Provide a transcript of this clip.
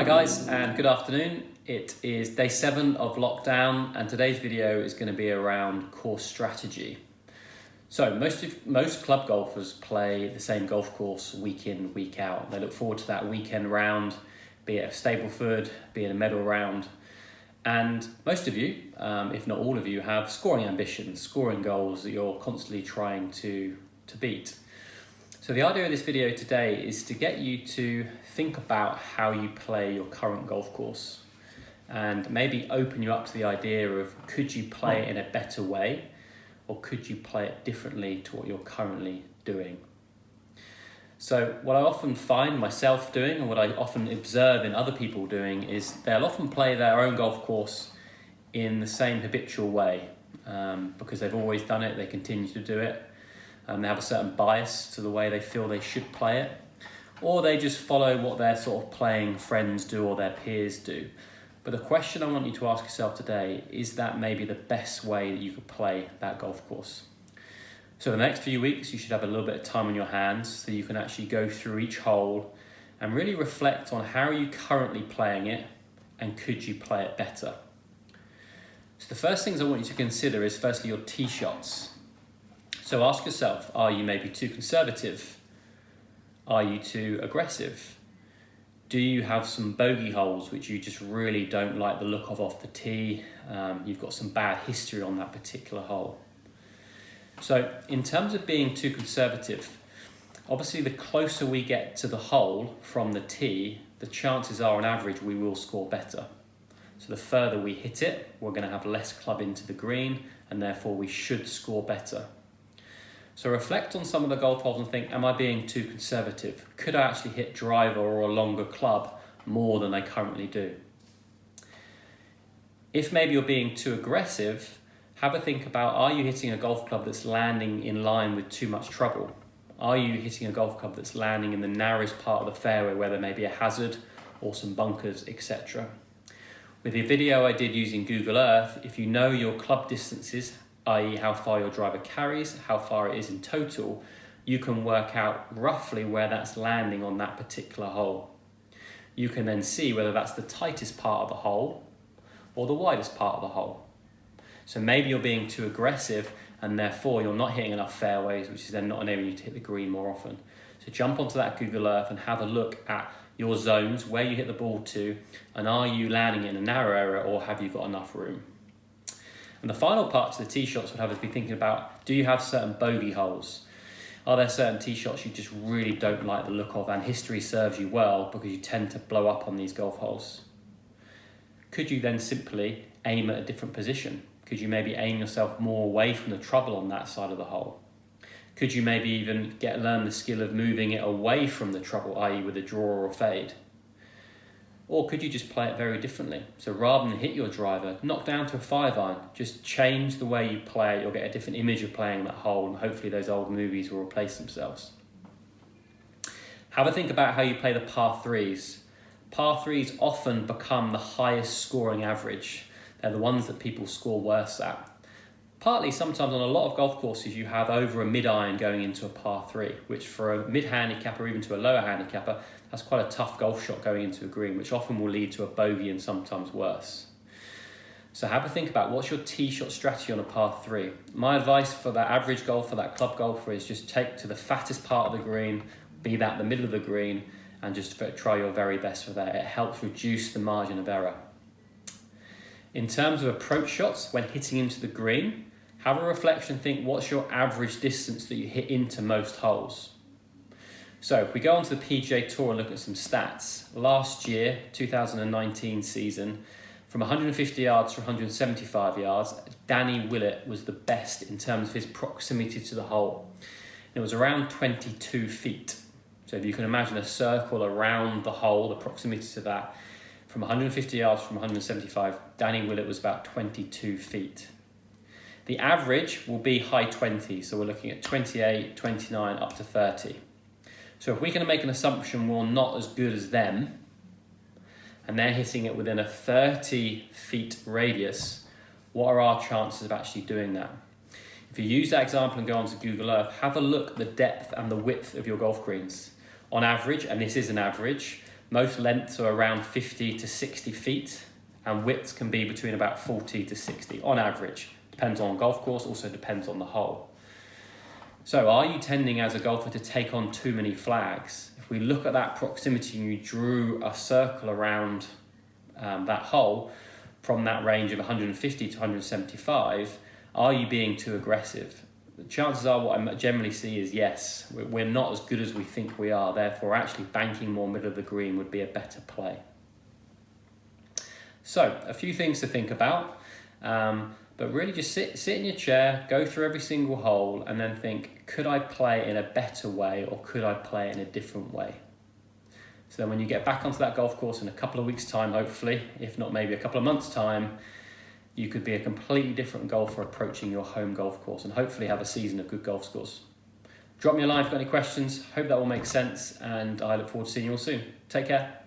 guys, and good afternoon. It is day 7 of lockdown, and today's video is going to be around course strategy. So most club golfers play the same golf course week in, week out. They look forward to that weekend round, be it a Stableford, be it a medal round. And most of you, if not all of you, have scoring ambitions, scoring goals that you're constantly trying to beat. So the idea of this video today is to get you to think about how you play your current golf course and maybe open you up to the idea of, could you play it in a better way, or could you play it differently to what you're currently doing? So what I often find myself doing, and what I often observe in other people doing, is they'll often play their own golf course in the same habitual way because they've always done it, they continue to do it. They have a certain bias to the way they feel they should play it, or they just follow what their sort of playing friends do or their peers do. But the question I want you to ask yourself today, is that maybe the best way that you could play that golf course? So the next few weeks, you should have a little bit of time on your hands so you can actually go through each hole and really reflect on how are you currently playing it and could you play it better? So the first things I want you to consider is firstly your tee shots. So ask yourself, are you maybe too conservative? Are you too aggressive? Do you have some bogey holes which you just really don't like the look of off the tee? You've got some bad history on that particular hole. So in terms of being too conservative, obviously the closer we get to the hole from the tee, the chances are on average we will score better. So the further we hit it, we're going to have less club into the green, and therefore we should score better. So reflect on some of the golf holes and think, am I being too conservative? Could I actually hit driver or a longer club more than I currently do? If maybe you're being too aggressive, have a think about, are you hitting a golf club that's landing in line with too much trouble? Are you hitting a golf club that's landing in the narrowest part of the fairway where there may be a hazard or some bunkers, etc.? With the video I did using Google Earth, if you know your club distances, i.e. how far your driver carries, how far it is in total, you can work out roughly where that's landing on that particular hole. You can then see whether that's the tightest part of the hole or the widest part of the hole. So maybe you're being too aggressive and therefore you're not hitting enough fairways, which is then not enabling you to hit the green more often. So jump onto that Google Earth and have a look at your zones, where you hit the ball to, and are you landing in a narrow area or have you got enough room? And the final part to the tee shots would have us be thinking about, do you have certain bogey holes? Are there certain tee shots you just really don't like the look of and history serves you well because you tend to blow up on these golf holes? Could you then simply aim at a different position? Could you maybe aim yourself more away from the trouble on that side of the hole? Could you maybe even learn the skill of moving it away from the trouble, i.e. with a draw or a fade? Or could you just play it very differently? So rather than hit your driver, knock down to a 5-iron, just change the way you play it. You'll get a different image of playing that hole, and hopefully those old movies will replace themselves. Have a think about how you play the par 3s. Par 3s often become the highest scoring average. They're the ones that people score worse at. Partly, sometimes on a lot of golf courses, you have over a mid-iron going into a par 3, which for a mid-handicapper or even to a lower handicapper, that's quite a tough golf shot going into a green, which often will lead to a bogey and sometimes worse. So have a think about, what's your tee shot strategy on a par 3? My advice for that average golfer, that club golfer, is just take to the fattest part of the green, be that the middle of the green, and just try your very best for that. It helps reduce the margin of error. In terms of approach shots, when hitting into the green, have a reflection, think, what's your average distance that you hit into most holes? So if we go on to the PGA Tour and look at some stats, last year, 2019 season, from 150 yards to 175 yards, Danny Willett was the best in terms of his proximity to the hole. It was around 22 feet. So if you can imagine a circle around the hole, the proximity to that, from 150 yards from 175, Danny Willett was about 22 feet. The average will be high 20s, so we're looking at 28, 29, up to 30. So if we're going to make an assumption we're not as good as them, and they're hitting it within a 30 feet radius, what are our chances of actually doing that? If you use that example and go onto Google Earth, have a look at the depth and the width of your golf greens. On average, and this is an average, Most lengths are around 50 to 60 feet, and widths can be between about 40 to 60 on average. Depends on golf course, also depends on the hole. So are you tending as a golfer to take on too many flags? If we look at that proximity and you drew a circle around that hole from that range of 150 to 175, are you being too aggressive? The chances are what I generally see is yes, we're not as good as we think we are, therefore actually banking more middle of the green would be a better play. So a few things to think about, but really just sit in your chair, go through every single hole and then think, could I play in a better way or could I play in a different way? So then when you get back onto that golf course in a couple of weeks' time, hopefully, if not maybe a couple of months' time, you could be a completely different golfer approaching your home golf course and hopefully have a season of good golf scores. Drop me a line if you've got any questions. Hope that all makes sense and I look forward to seeing you all soon. Take care.